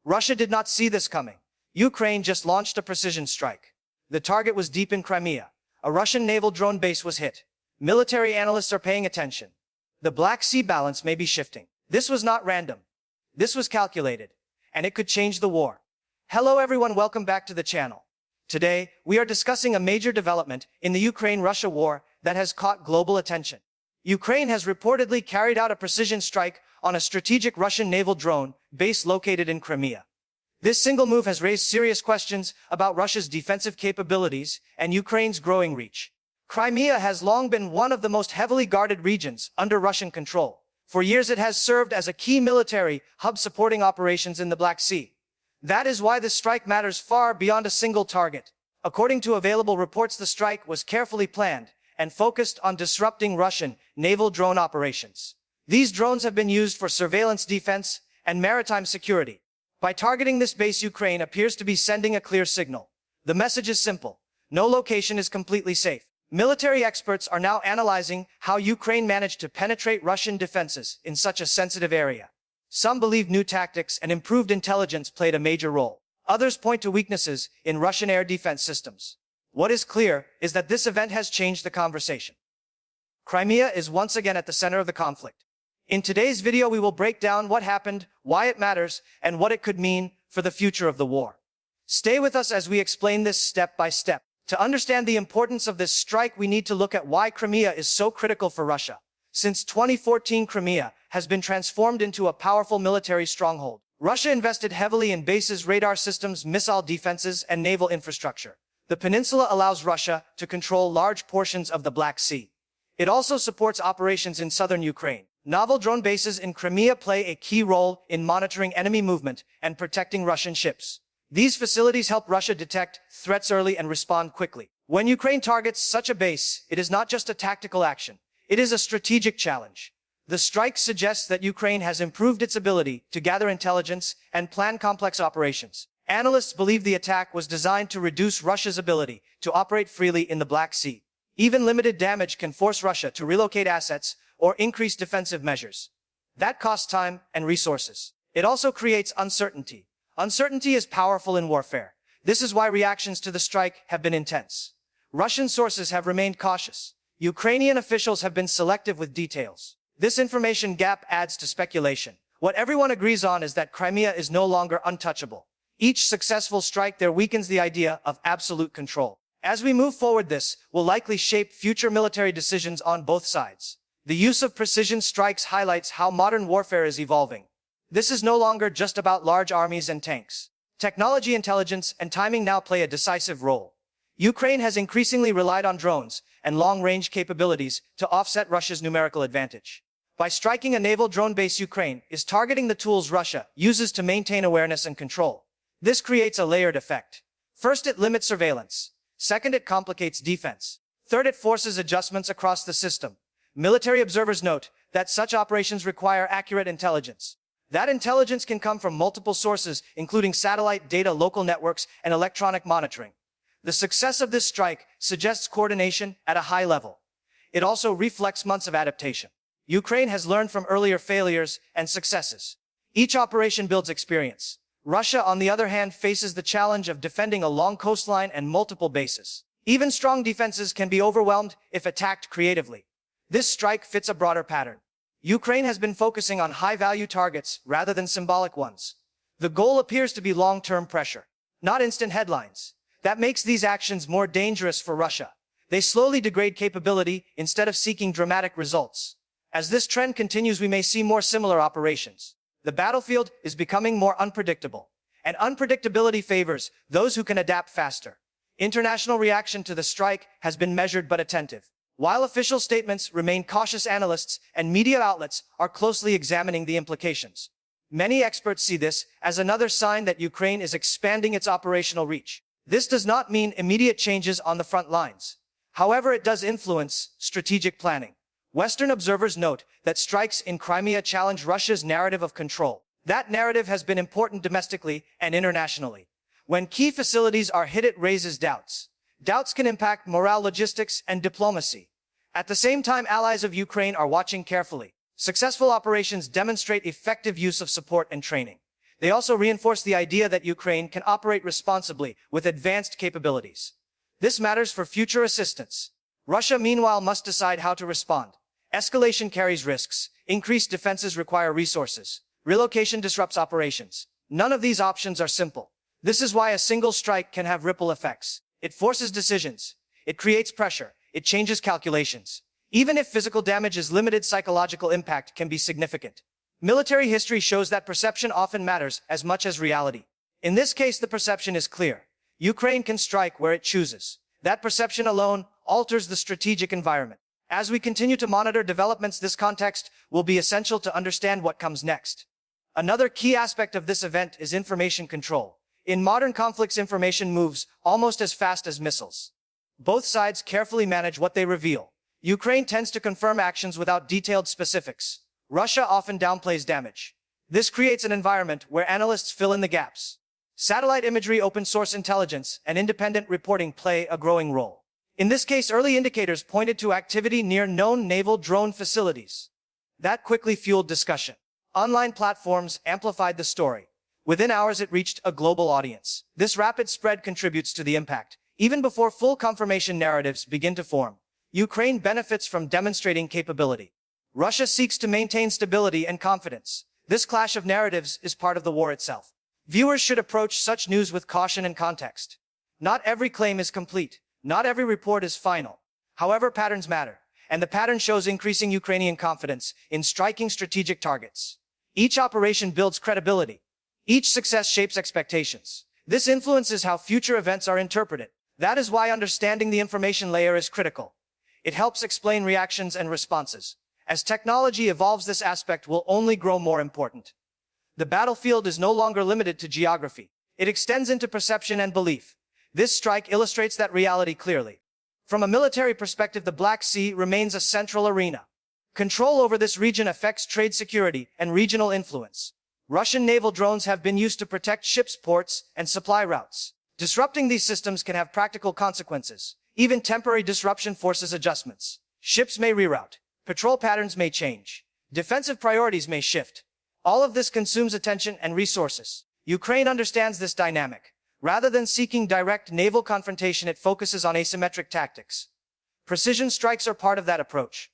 Russia did not see this coming. Ukraine just launched a precision strike. The target was deep in Crimea. A Russian naval drone base was hit. Military analysts are paying attention. The Black Sea balance may be shifting. This was not random. This was calculated, and it could change the war. Hello everyone, welcome back to the channel. Today, we are discussing a major development in the Ukraine-Russia war that has caught global attention. Ukraine has reportedly carried out a precision strike on a strategic Russian naval drone base located in Crimea. This single move has raised serious questions about Russia's defensive capabilities and Ukraine's growing reach. Crimea has long been one of the most heavily guarded regions under Russian control. For years it has served as a key military hub supporting operations in the Black Sea. That is why this strike matters far beyond a single target. According to available reports, the strike was carefully planned and focused on disrupting Russian naval drone operations. These drones have been used for surveillance, defense, and maritime security. By targeting this base, Ukraine appears to be sending a clear signal. The message is simple. No location is completely safe. Military experts are now analyzing how Ukraine managed to penetrate Russian defenses in such a sensitive area. Some believe new tactics and improved intelligence played a major role. Others point to weaknesses in Russian air defense systems. What is clear is that this event has changed the conversation. Crimea is once again at the center of the conflict. In today's video, we will break down what happened, why it matters, and what it could mean for the future of the war. Stay with us as we explain this step by step. To understand the importance of this strike, we need to look at why Crimea is so critical for Russia. Since 2014, Crimea has been transformed into a powerful military stronghold. Russia invested heavily in bases, radar systems, missile defenses, and naval infrastructure. The peninsula allows Russia to control large portions of the Black Sea. It also supports operations in southern Ukraine. Naval drone bases in Crimea play a key role in monitoring enemy movement and protecting Russian ships. These facilities help Russia detect threats early and respond quickly. When Ukraine targets such a base, it is not just a tactical action. It is a strategic challenge. The strike suggests that Ukraine has improved its ability to gather intelligence and plan complex operations. Analysts believe the attack was designed to reduce Russia's ability to operate freely in the Black Sea. Even limited damage can force Russia to relocate assets or increase defensive measures. That costs time and resources. It also creates uncertainty. Uncertainty is powerful in warfare. This is why reactions to the strike have been intense. Russian sources have remained cautious. Ukrainian officials have been selective with details. This information gap adds to speculation. What everyone agrees on is that Crimea is no longer untouchable. Each successful strike there weakens the idea of absolute control. As we move forward, this will likely shape future military decisions on both sides. The use of precision strikes highlights how modern warfare is evolving. This is no longer just about large armies and tanks. Technology, intelligence, and timing now play a decisive role. Ukraine has increasingly relied on drones and long-range capabilities to offset Russia's numerical advantage. By striking a naval drone base, Ukraine is targeting the tools Russia uses to maintain awareness and control. This creates a layered effect. First, it limits surveillance. Second, it complicates defense. Third, it forces adjustments across the system. Military observers note that such operations require accurate intelligence. That intelligence can come from multiple sources, including satellite data, local networks, and electronic monitoring. The success of this strike suggests coordination at a high level. It also reflects months of adaptation. Ukraine has learned from earlier failures and successes. Each operation builds experience. Russia, on the other hand, faces the challenge of defending a long coastline and multiple bases. Even strong defenses can be overwhelmed if attacked creatively. This strike fits a broader pattern. Ukraine has been focusing on high-value targets rather than symbolic ones. The goal appears to be long-term pressure, not instant headlines. That makes these actions more dangerous for Russia. They slowly degrade capability instead of seeking dramatic results. As this trend continues, we may see more similar operations. The battlefield is becoming more unpredictable, and unpredictability favors those who can adapt faster. International reaction to the strike has been measured but attentive. While official statements remain cautious, analysts and media outlets are closely examining the implications. Many experts see this as another sign that Ukraine is expanding its operational reach. This does not mean immediate changes on the front lines. However, it does influence strategic planning. Western observers note that strikes in Crimea challenge Russia's narrative of control. That narrative has been important domestically and internationally. When key facilities are hit, it raises doubts. Doubts can impact morale, logistics, and diplomacy. At the same time, allies of Ukraine are watching carefully. Successful operations demonstrate effective use of support and training. They also reinforce the idea that Ukraine can operate responsibly with advanced capabilities. This matters for future assistance. Russia, meanwhile, must decide how to respond. Escalation carries risks. Increased defenses require resources. Relocation disrupts operations. None of these options are simple. This is why a single strike can have ripple effects. It forces decisions. It creates pressure. It changes calculations. Even if physical damage is limited, psychological impact can be significant. Military history shows that perception often matters as much as reality. In this case, the perception is clear. Ukraine can strike where it chooses. That perception alone alters the strategic environment. As we continue to monitor developments, this context will be essential to understand what comes next. Another key aspect of this event is information control. In modern conflicts, information moves almost as fast as missiles. Both sides carefully manage what they reveal. Ukraine tends to confirm actions without detailed specifics. Russia often downplays damage. This creates an environment where analysts fill in the gaps. Satellite imagery, open source intelligence, and independent reporting play a growing role. In this case, early indicators pointed to activity near known naval drone facilities. That quickly fueled discussion. Online platforms amplified the story. Within hours, it reached a global audience. This rapid spread contributes to the impact. Even before full confirmation narratives begin to form, Ukraine benefits from demonstrating capability. Russia seeks to maintain stability and confidence. This clash of narratives is part of the war itself. Viewers should approach such news with caution and context. Not every claim is complete. Not every report is final. However, patterns matter, and the pattern shows increasing Ukrainian confidence in striking strategic targets. Each operation builds credibility. Each success shapes expectations. This influences how future events are interpreted. That is why understanding the information layer is critical. It helps explain reactions and responses. As technology evolves, this aspect will only grow more important. The battlefield is no longer limited to geography. It extends into perception and belief. This strike illustrates that reality clearly. From a military perspective, the Black Sea remains a central arena. Control over this region affects trade security and regional influence. Russian naval drones have been used to protect ships, ports, and supply routes. Disrupting these systems can have practical consequences. Even temporary disruption forces adjustments. Ships may reroute. Patrol patterns may change. Defensive priorities may shift. All of this consumes attention and resources. Ukraine understands this dynamic. Rather than seeking direct naval confrontation, it focuses on asymmetric tactics. Precision strikes are part of that approach.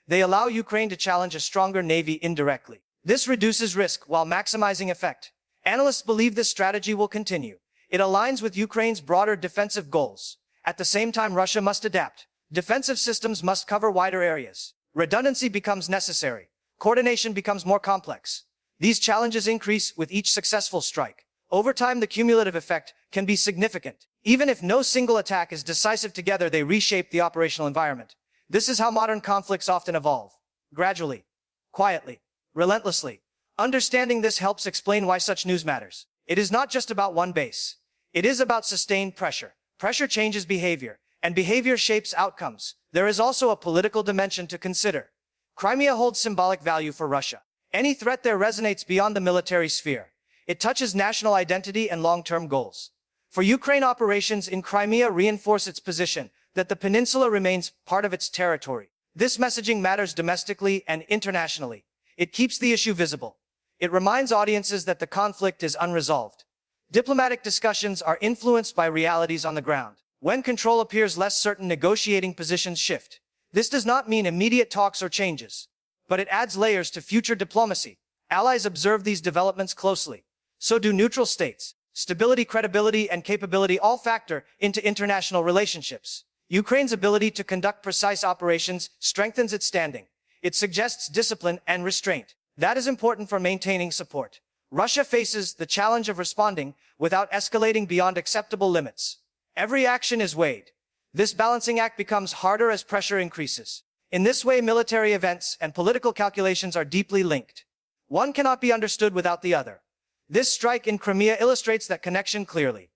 They allow Ukraine to challenge a stronger navy indirectly. This reduces risk while maximizing effect. Analysts believe this strategy will continue. It aligns with Ukraine's broader defensive goals. At the same time, Russia must adapt. Defensive systems must cover wider areas. Redundancy becomes necessary. Coordination becomes more complex. These challenges increase with each successful strike. Over time, the cumulative effect can be significant. Even if no single attack is decisive, together they reshape the operational environment. This is how modern conflicts often evolve. Gradually, quietly, relentlessly. Understanding this helps explain why such news matters. It is not just about one base. It is about sustained pressure. Pressure changes behavior, and behavior shapes outcomes. There is also a political dimension to consider. Crimea holds symbolic value for Russia. Any threat there resonates beyond the military sphere. It touches national identity and long-term goals. For Ukraine, operations in Crimea reinforce its position that the peninsula remains part of its territory. This messaging matters domestically and internationally. It keeps the issue visible. It reminds audiences that the conflict is unresolved. Diplomatic discussions are influenced by realities on the ground. When control appears less certain, negotiating positions shift. This does not mean immediate talks or changes, but it adds layers to future diplomacy. Allies observe these developments closely. So do neutral states. Stability, credibility, and capability all factor into international relationships. Ukraine's ability to conduct precise operations strengthens its standing. It suggests discipline and restraint. That is important for maintaining support. Russia faces the challenge of responding without escalating beyond acceptable limits. Every action is weighed. This balancing act becomes harder as pressure increases. In this way, military events and political calculations are deeply linked. One cannot be understood without the other. This strike in Crimea illustrates that connection clearly.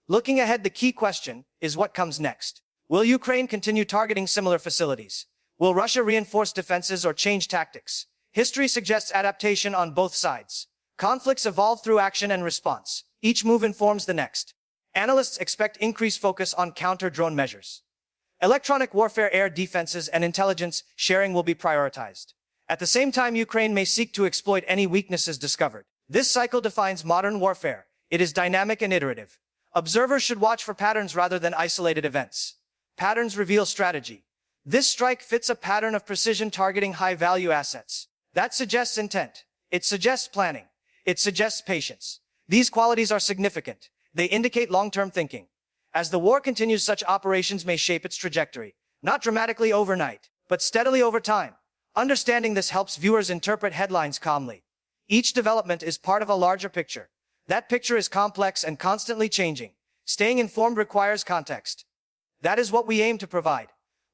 Looking ahead, the key question is what comes next. Will Ukraine continue targeting similar facilities? Will Russia reinforce defenses or change tactics? History suggests adaptation on both sides. Conflicts evolve through action and response. Each move informs the next. Analysts expect increased focus on counter-drone measures. Electronic warfare, air defenses, and intelligence sharing will be prioritized. At the same time, Ukraine may seek to exploit any weaknesses discovered. This cycle defines modern warfare. It is dynamic and iterative. Observers should watch for patterns rather than isolated events. Patterns reveal strategy. This strike fits a pattern of precision targeting high-value assets. That suggests intent. It suggests planning. It suggests patience. These qualities are significant. They indicate long-term thinking. As the war continues, such operations may shape its trajectory, not dramatically overnight, but steadily over time. Understanding this helps viewers interpret headlines calmly. Each development is part of a larger picture. That picture is complex and constantly changing. Staying informed requires context. That is what we aim to provide.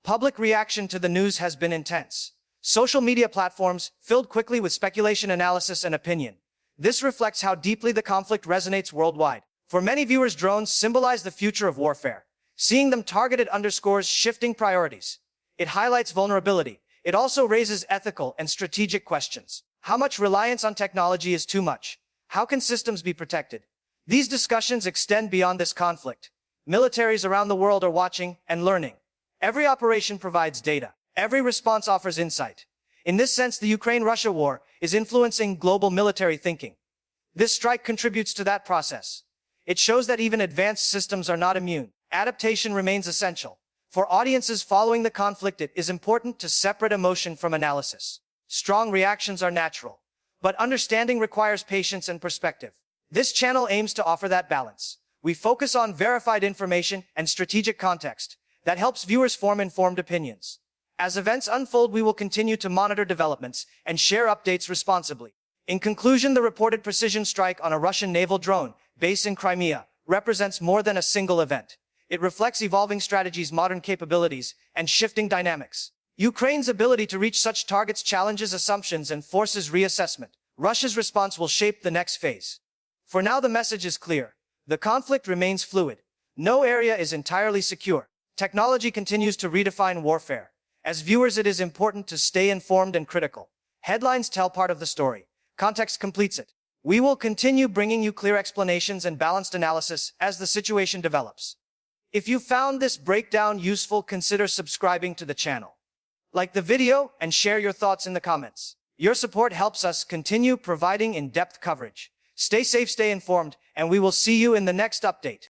Public reaction to the news has been intense. Social media platforms filled quickly with speculation, analysis, and opinion. This reflects how deeply the conflict resonates worldwide. For many viewers, drones symbolize the future of warfare. Seeing them targeted underscores shifting priorities. It highlights vulnerability. It also raises ethical and strategic questions. How much reliance on technology is too much? How can systems be protected? These discussions extend beyond this conflict. Militaries around the world are watching and learning. Every operation provides data. Every response offers insight. In this sense, the Ukraine-Russia war is influencing global military thinking. This strike contributes to that process. It shows that even advanced systems are not immune. Adaptation remains essential. For audiences following the conflict, it is important to separate emotion from analysis. Strong reactions are natural, but understanding requires patience and perspective. This channel aims to offer that balance. We focus on verified information and strategic context that helps viewers form informed opinions. As events unfold, we will continue to monitor developments and share updates responsibly. In conclusion, the reported precision strike on a Russian naval drone base in Crimea represents more than a single event. It reflects evolving strategies, modern capabilities, and shifting dynamics. Ukraine's ability to reach such targets challenges assumptions and forces reassessment. Russia's response will shape the next phase. For now, the message is clear. The conflict remains fluid. No area is entirely secure. Technology continues to redefine warfare. As viewers, it is important to stay informed and critical. Headlines tell part of the story. Context completes it. We will continue bringing you clear explanations and balanced analysis as the situation develops. If you found this breakdown useful, consider subscribing to the channel. Like the video and share your thoughts in the comments. Your support helps us continue providing in-depth coverage. Stay safe, stay informed, and we will see you in the next update.